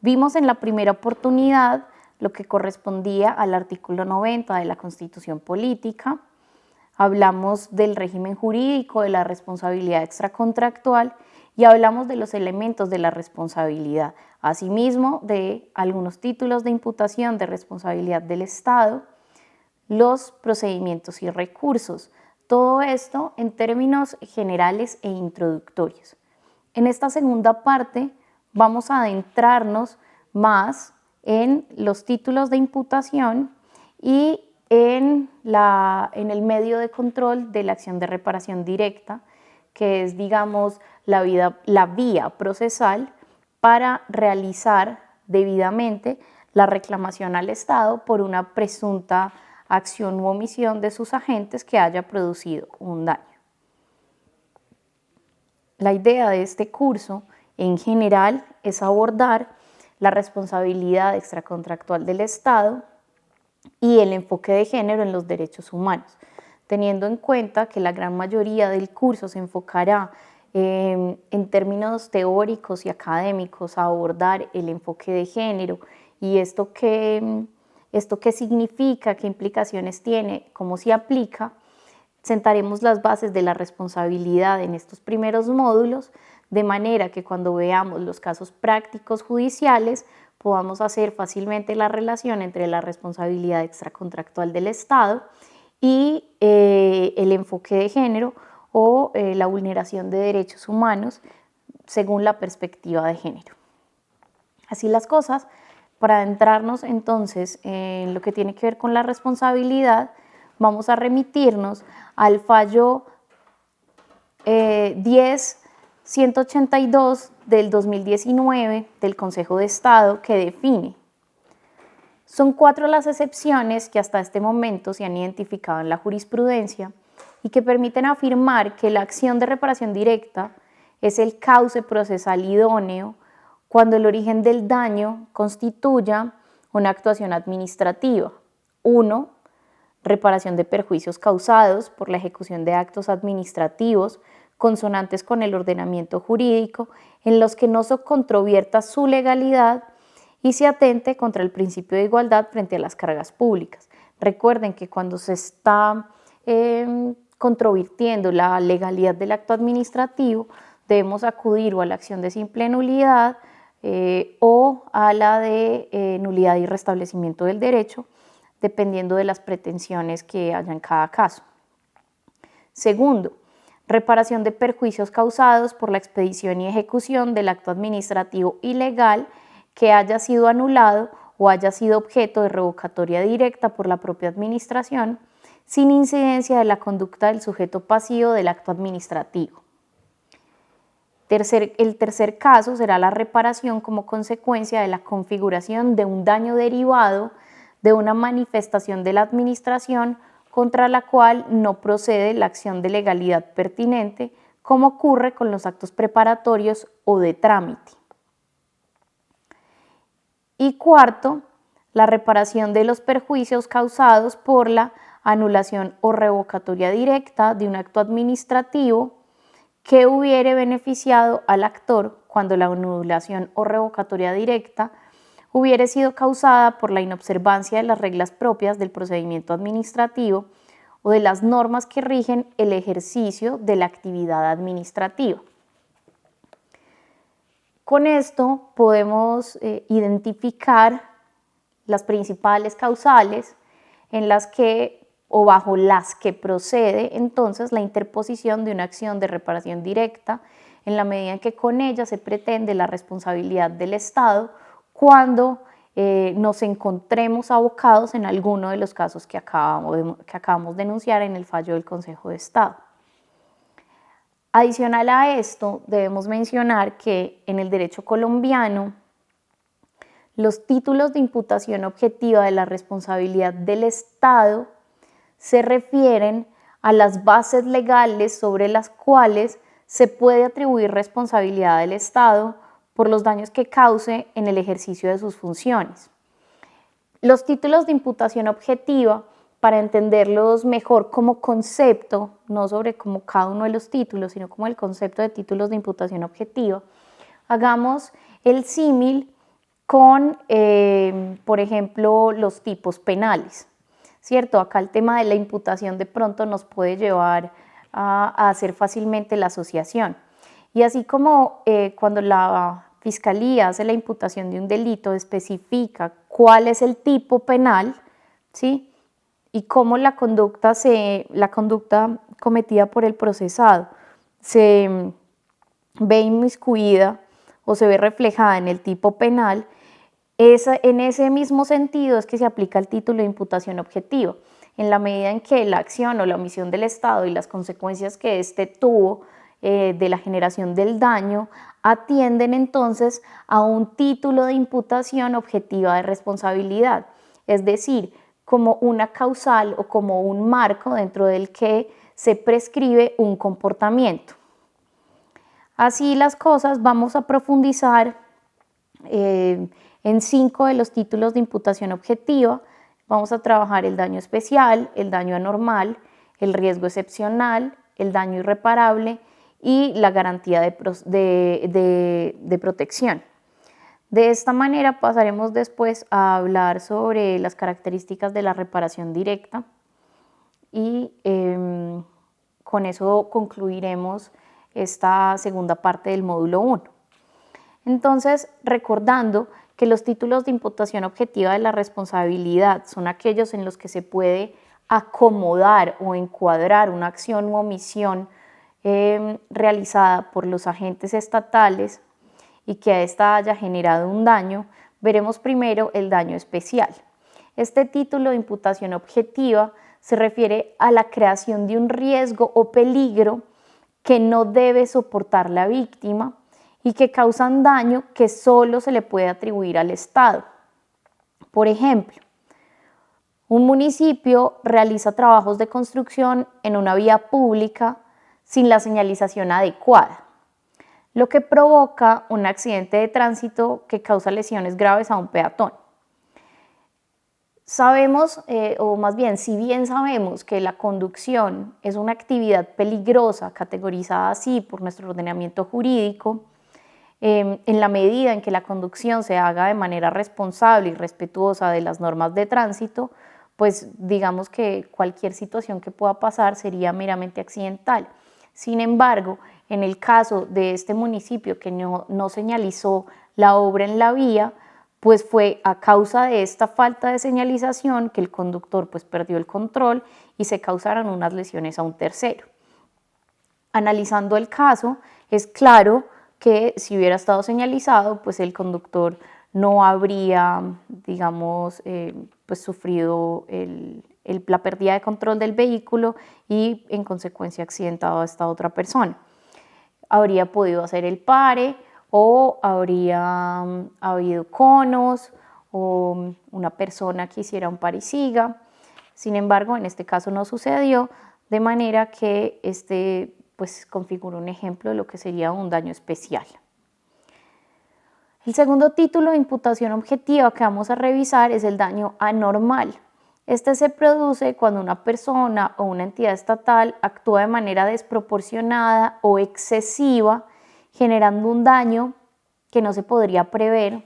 Vimos en la primera oportunidad lo que correspondía al artículo 90 de la Constitución Política. Hablamos del régimen jurídico, de la responsabilidad extracontractual y hablamos de los elementos de la responsabilidad, asimismo de algunos títulos de imputación de responsabilidad del Estado, los procedimientos y recursos. Todo esto en términos generales e introductorios. En esta segunda parte vamos a adentrarnos más en los títulos de imputación y en el medio de control de la acción de reparación directa, que es, digamos, la vía procesal para realizar debidamente la reclamación al Estado por una presunta acción u omisión de sus agentes que haya producido un daño. La idea de este curso en general es abordar la responsabilidad extracontractual del Estado y el enfoque de género en los derechos humanos, teniendo en cuenta que la gran mayoría del curso se enfocará en términos teóricos y académicos a abordar el enfoque de género y esto qué significa, qué implicaciones tiene, cómo se aplica. Sentaremos las bases de la responsabilidad en estos primeros módulos, de manera que cuando veamos los casos prácticos judiciales podamos hacer fácilmente la relación entre la responsabilidad extracontractual del Estado y el enfoque de género o la vulneración de derechos humanos según la perspectiva de género. Así las cosas, para adentrarnos entonces en lo que tiene que ver con la responsabilidad, vamos a remitirnos al fallo 10.182 del 2019 del Consejo de Estado, que define. Son 4 las excepciones que hasta este momento se han identificado en la jurisprudencia y que permiten afirmar que la acción de reparación directa es el cauce procesal idóneo cuando el origen del daño constituya una actuación administrativa. 1. Reparación de perjuicios causados por la ejecución de actos administrativos consonantes con el ordenamiento jurídico en los que no se controvierta su legalidad y se atente contra el principio de igualdad frente a las cargas públicas. Recuerden que cuando se está controvirtiendo la legalidad del acto administrativo, debemos acudir o a la acción de simple nulidad o a la de nulidad y restablecimiento del derecho, dependiendo de las pretensiones que haya en cada caso. Segundo, reparación de perjuicios causados por la expedición y ejecución del acto administrativo ilegal que haya sido anulado o haya sido objeto de revocatoria directa por la propia administración, sin incidencia de la conducta del sujeto pasivo del acto administrativo. El tercer caso será la reparación como consecuencia de la configuración de un daño derivado de una manifestación de la administración contra la cual no procede la acción de legalidad pertinente, como ocurre con los actos preparatorios o de trámite. Y cuarto, la reparación de los perjuicios causados por la anulación o revocatoria directa de un acto administrativo que hubiere beneficiado al actor cuando la anulación o revocatoria directa hubiere sido causada por la inobservancia de las reglas propias del procedimiento administrativo o de las normas que rigen el ejercicio de la actividad administrativa. Con esto podemos identificar las principales causales en las que o bajo las que procede entonces la interposición de una acción de reparación directa en la medida en que con ella se pretende la responsabilidad del Estado cuando nos encontremos abocados en alguno de los casos que acabamos de enunciar en el fallo del Consejo de Estado. Adicional a esto, debemos mencionar que en el derecho colombiano los títulos de imputación objetiva de la responsabilidad del Estado se refieren a las bases legales sobre las cuales se puede atribuir responsabilidad del Estado por los daños que cause en el ejercicio de sus funciones. Los títulos de imputación objetiva, para entenderlos mejor como concepto, no sobre como cada uno de los títulos, sino como el concepto de títulos de imputación objetiva, hagamos el símil con, por ejemplo, los tipos penales, ¿cierto? Acá el tema de la imputación de pronto nos puede llevar a hacer fácilmente la asociación. Y así como cuando la Fiscalía hace la imputación de un delito, especifica cuál es el tipo penal, ¿sí? Y cómo la conducta cometida por el procesado se ve inmiscuida o se ve reflejada en el tipo penal, en ese mismo sentido es que se aplica el título de imputación objetiva, en la medida en que la acción o la omisión del Estado y las consecuencias que éste tuvo de la generación del daño atienden entonces a un título de imputación objetiva de responsabilidad, es decir, como una causal o como un marco dentro del que se prescribe un comportamiento. Así las cosas, vamos a profundizar en 5 de los títulos de imputación objetiva. Vamos a trabajar el daño especial, el daño anormal, el riesgo excepcional, el daño irreparable y la garantía de protección. De esta manera pasaremos después a hablar sobre las características de la reparación directa y con eso concluiremos esta segunda parte del módulo 1. Entonces, recordando que los títulos de imputación objetiva de la responsabilidad son aquellos en los que se puede acomodar o encuadrar una acción u omisión realizada por los agentes estatales y que a esta haya generado un daño, veremos primero el daño especial. Este título de imputación objetiva se refiere a la creación de un riesgo o peligro que no debe soportar la víctima y que causan daño que solo se le puede atribuir al Estado. Por ejemplo, un municipio realiza trabajos de construcción en una vía pública sin la señalización adecuada, lo que provoca un accidente de tránsito que causa lesiones graves a un peatón. Sabemos, o más bien, si bien sabemos que la conducción es una actividad peligrosa, categorizada así por nuestro ordenamiento jurídico, en la medida en que la conducción se haga de manera responsable y respetuosa de las normas de tránsito, pues digamos que cualquier situación que pueda pasar sería meramente accidental. Sin embargo, en el caso de este municipio que no señalizó la obra en la vía, pues fue a causa de esta falta de señalización que el conductor pues perdió el control y se causaron unas lesiones a un tercero. Analizando el caso, es claro que si hubiera estado señalizado, pues el conductor no habría, digamos, pues sufrido la pérdida de control del vehículo y en consecuencia accidentado a esta otra persona. Habría podido hacer el pare o habría habido conos o una persona que hiciera un pare y siga. Sin embargo, en este caso no sucedió, de manera que pues configura un ejemplo de lo que sería un daño especial. El segundo título de imputación objetiva que vamos a revisar es el daño anormal. Este se produce cuando una persona o una entidad estatal actúa de manera desproporcionada o excesiva, generando un daño que no se podría prever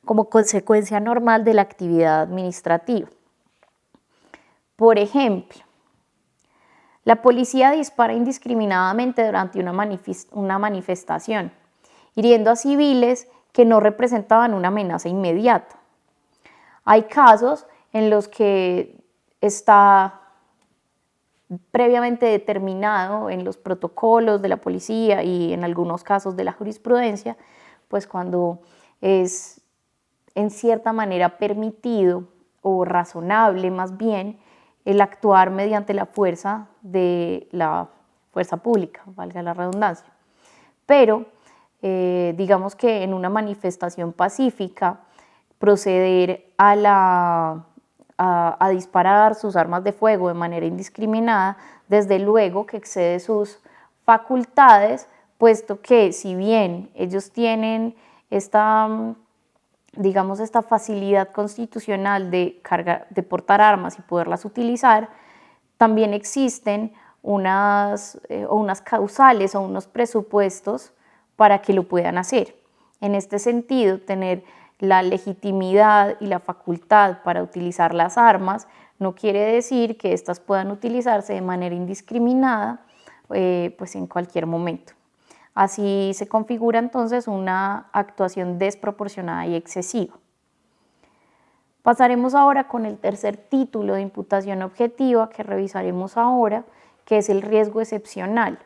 como consecuencia normal de la actividad administrativa. Por ejemplo, la policía dispara indiscriminadamente durante una manifestación, hiriendo a civiles que no representaban una amenaza inmediata. Hay casos en los que está previamente determinado en los protocolos de la policía y en algunos casos de la jurisprudencia, pues cuando es en cierta manera permitido o razonable más bien el actuar mediante la fuerza de la fuerza pública, valga la redundancia. Pero digamos que en una manifestación pacífica, proceder a disparar sus armas de fuego de manera indiscriminada, desde luego que excede sus facultades, puesto que si bien ellos tienen esta facilidad constitucional de portar armas y poderlas utilizar, también existen unas causales o unos presupuestos para que lo puedan hacer. En este sentido, tener la legitimidad y la facultad para utilizar las armas no quiere decir que éstas puedan utilizarse de manera indiscriminada pues en cualquier momento. Así se configura entonces una actuación desproporcionada y excesiva. Pasaremos ahora con el tercer título de imputación objetiva que revisaremos ahora, que es el riesgo excepcional.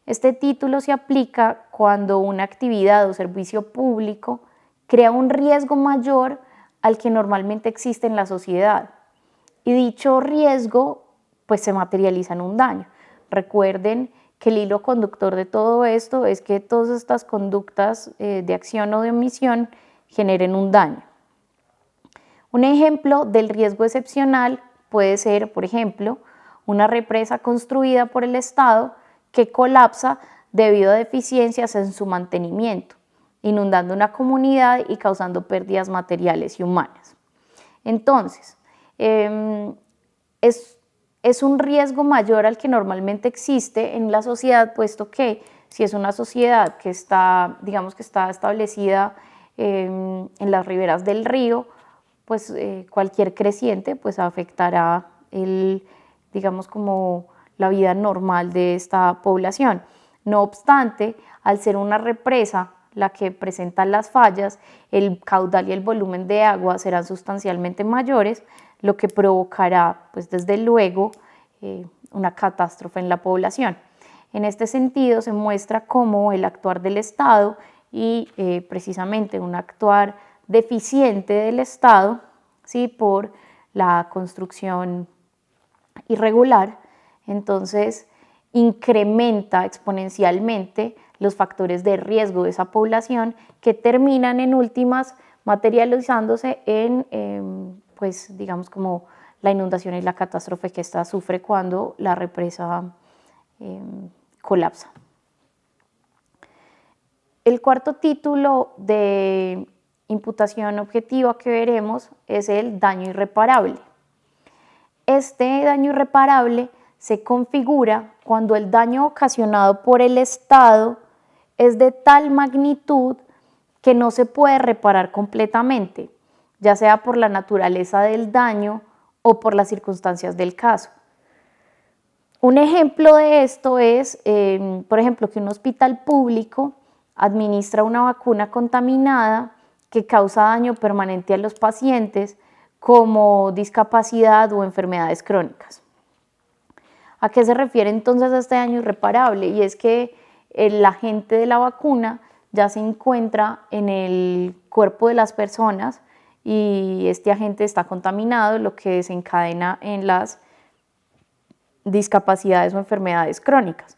Este título se aplica cuando una actividad o servicio público crea un riesgo mayor al que normalmente existe en la sociedad y dicho riesgo pues se materializa en un daño. Recuerden que el hilo conductor de todo esto es que todas estas conductas de acción o de omisión generen un daño. Un ejemplo del riesgo excepcional puede ser, por ejemplo, una represa construida por el Estado que colapsa debido a deficiencias en su mantenimiento, inundando una comunidad y causando pérdidas materiales y humanas. Entonces, es un riesgo mayor al que normalmente existe en la sociedad, puesto que si es una sociedad que está, digamos que está establecida en las riberas del río, pues cualquier creciente pues afectará digamos como la vida normal de esta población. No obstante, al ser una represa la que presenta las fallas, el caudal y el volumen de agua serán sustancialmente mayores, lo que provocará, pues desde luego, una catástrofe en la población. En este sentido, se muestra cómo el actuar del Estado y precisamente un actuar deficiente del Estado, ¿sí?, por la construcción irregular, entonces incrementa exponencialmente los factores de riesgo de esa población que terminan en últimas materializándose en, pues digamos como la inundación y la catástrofe que ésta sufre cuando la represa colapsa. El cuarto título de imputación objetiva que veremos es el daño irreparable. Este daño irreparable se configura cuando el daño ocasionado por el Estado es de tal magnitud que no se puede reparar completamente, ya sea por la naturaleza del daño o por las circunstancias del caso. Un ejemplo de esto es, por ejemplo, que un hospital público administra una vacuna contaminada que causa daño permanente a los pacientes, como discapacidad o enfermedades crónicas. ¿A qué se refiere entonces este daño irreparable? Y es que el agente de la vacuna ya se encuentra en el cuerpo de las personas y este agente está contaminado, lo que desencadena en las discapacidades o enfermedades crónicas.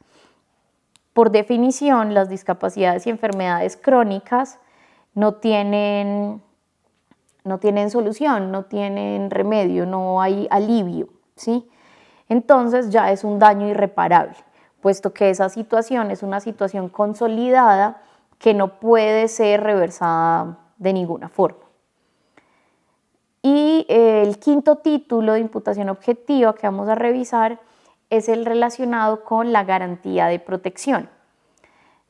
Por definición, las discapacidades y enfermedades crónicas no tienen solución, no tienen remedio, no hay alivio, ¿sí? Entonces ya es un daño irreparable, puesto que esa situación es una situación consolidada que no puede ser reversada de ninguna forma. Y el quinto título de imputación objetiva que vamos a revisar es el relacionado con la garantía de protección.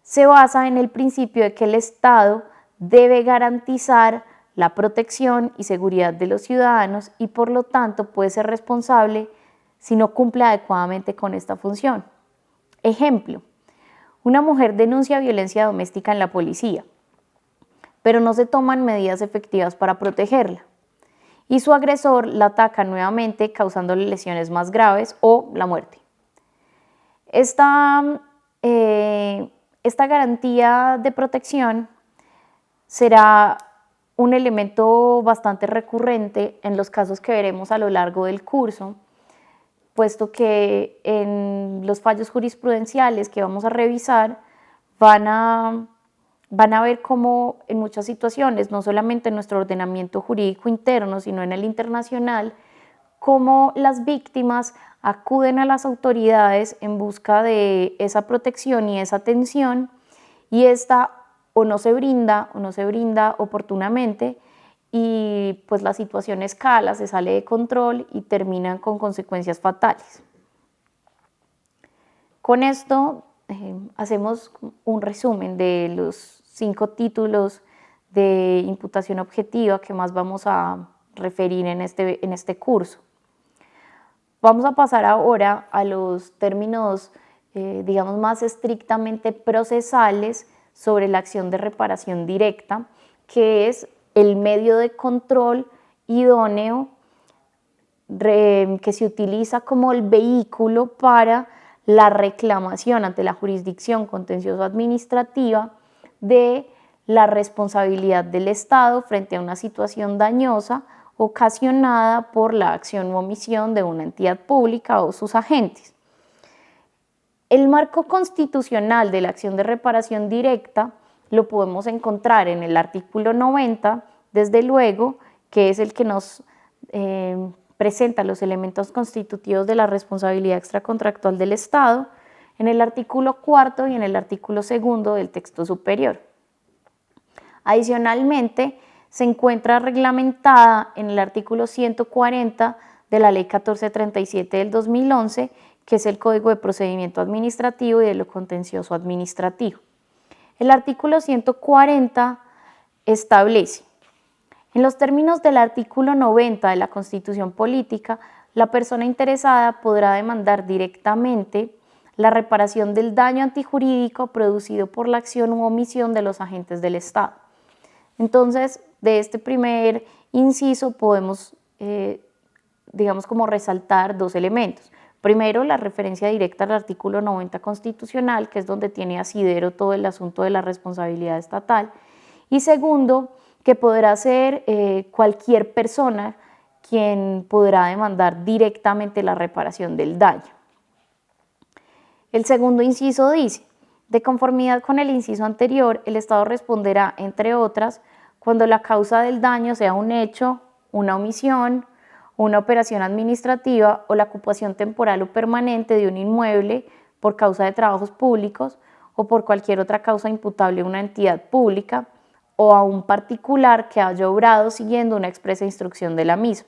Se basa en el principio de que el Estado debe garantizar la protección y seguridad de los ciudadanos y por lo tanto puede ser responsable si no cumple adecuadamente con esta función. Ejemplo, una mujer denuncia violencia doméstica en la policía, pero no se toman medidas efectivas para protegerla y su agresor la ataca nuevamente causándole lesiones más graves o la muerte. Esta garantía de protección será un elemento bastante recurrente en los casos que veremos a lo largo del curso, puesto que en los fallos jurisprudenciales que vamos a revisar van a ver cómo en muchas situaciones, no solamente en nuestro ordenamiento jurídico interno, sino en el internacional, cómo las víctimas acuden a las autoridades en busca de esa protección y esa atención, y esta o no se brinda oportunamente, y pues la situación escala, se sale de control y terminan con consecuencias fatales. Con esto hacemos un resumen de los 5 títulos de imputación objetiva que más vamos a referir en este curso. Vamos a pasar ahora a los términos, digamos, más estrictamente procesales sobre la acción de reparación directa, que es el medio de control idóneo que se utiliza como el vehículo para la reclamación ante la jurisdicción contencioso-administrativa de la responsabilidad del Estado frente a una situación dañosa ocasionada por la acción o omisión de una entidad pública o sus agentes. El marco constitucional de la acción de reparación directa lo podemos encontrar en el artículo 90, desde luego, que es el que nos presenta los elementos constitutivos de la responsabilidad extracontractual del Estado, en el artículo 4 y en el artículo 2 del texto superior. Adicionalmente, se encuentra reglamentada en el artículo 140 de la Ley 1437 del 2011, que es el Código de Procedimiento Administrativo y de lo Contencioso Administrativo. El artículo 140 establece: en los términos del artículo 90 de la Constitución Política, la persona interesada podrá demandar directamente la reparación del daño antijurídico producido por la acción u omisión de los agentes del Estado. Entonces, de este primer inciso podemos, digamos, como resaltar dos elementos. Primero, la referencia directa al artículo 90 constitucional, que es donde tiene asidero todo el asunto de la responsabilidad estatal. Y segundo, que podrá ser cualquier persona quien podrá demandar directamente la reparación del daño. El segundo inciso dice: de conformidad con el inciso anterior, el Estado responderá, entre otras, cuando la causa del daño sea un hecho, una omisión, una operación administrativa o la ocupación temporal o permanente de un inmueble por causa de trabajos públicos o por cualquier otra causa imputable a una entidad pública o a un particular que haya obrado siguiendo una expresa instrucción de la misma.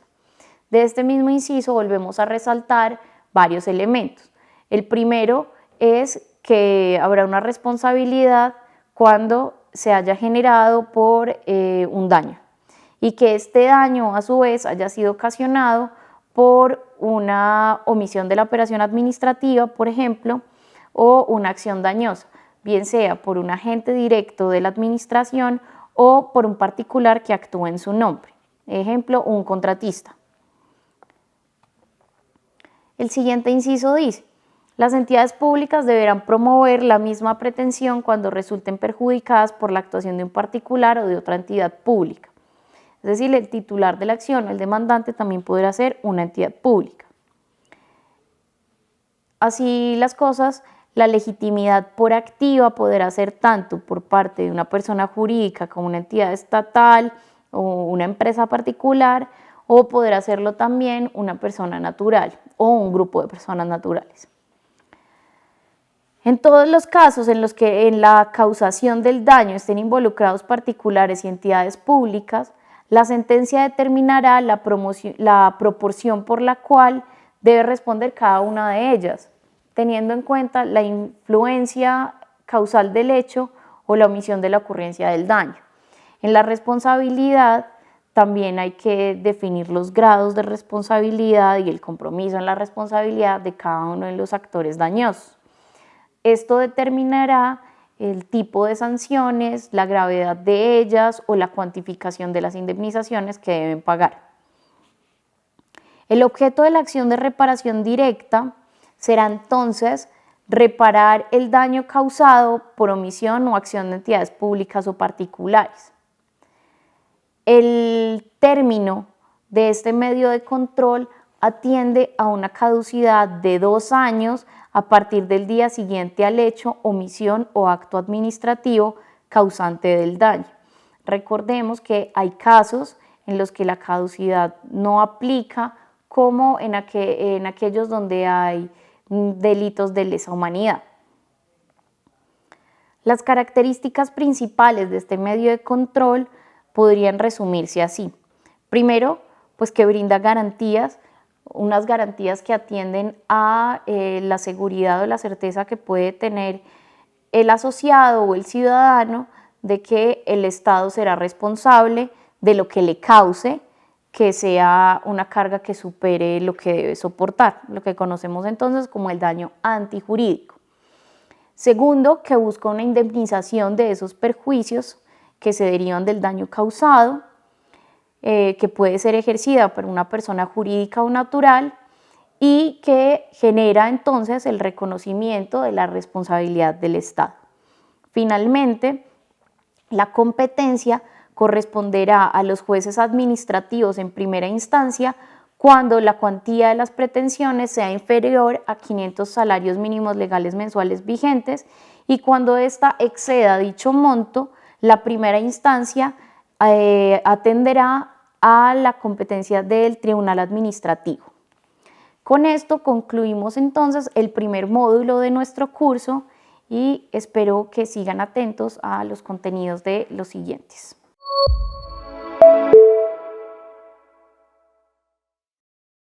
De este mismo inciso volvemos a resaltar varios elementos. El primero es que habrá una responsabilidad cuando se haya generado por un daño y que este daño a su vez haya sido ocasionado por una omisión de la operación administrativa, por ejemplo, o una acción dañosa, bien sea por un agente directo de la administración o por un particular que actúe en su nombre, ejemplo, un contratista. El siguiente inciso dice: las entidades públicas deberán promover la misma pretensión cuando resulten perjudicadas por la actuación de un particular o de otra entidad pública. Es decir, el titular de la acción o el demandante también podrá ser una entidad pública. Así las cosas, la legitimidad por activa podrá ser tanto por parte de una persona jurídica como una entidad estatal o una empresa particular, o podrá serlo también una persona natural o un grupo de personas naturales. En todos los casos en los que en la causación del daño estén involucrados particulares y entidades públicas, la sentencia determinará la proporción por la cual debe responder cada una de ellas, teniendo en cuenta la influencia causal del hecho o la omisión de la ocurrencia del daño. En la responsabilidad también hay que definir los grados de responsabilidad y el compromiso en la responsabilidad de cada uno de los actores dañosos. Esto determinará el tipo de sanciones, la gravedad de ellas o la cuantificación de las indemnizaciones que deben pagar. El objeto de la acción de reparación directa será entonces reparar el daño causado por omisión o acción de entidades públicas o particulares. El término de este medio de control atiende a una caducidad de 2 años a partir del día siguiente al hecho, omisión o acto administrativo causante del daño. Recordemos que hay casos en los que la caducidad no aplica, como en aquellos donde hay delitos de lesa humanidad. Las características principales de este medio de control podrían resumirse así. Primero, pues que brinda garantías, unas garantías que atienden a la seguridad o la certeza que puede tener el asociado o el ciudadano de que el Estado será responsable de lo que le cause que sea una carga que supere lo que debe soportar, lo que conocemos entonces como el daño antijurídico. Segundo, que busca una indemnización de esos perjuicios que se derivan del daño causado, que puede ser ejercida por una persona jurídica o natural y que genera entonces el reconocimiento de la responsabilidad del Estado. Finalmente, la competencia corresponderá a los jueces administrativos en primera instancia cuando la cuantía de las pretensiones sea inferior a 500 salarios mínimos legales mensuales vigentes y cuando ésta exceda dicho monto, la primera instancia atenderá a la competencia del Tribunal Administrativo. Con esto concluimos entonces el primer módulo de nuestro curso y espero que sigan atentos a los contenidos de los siguientes.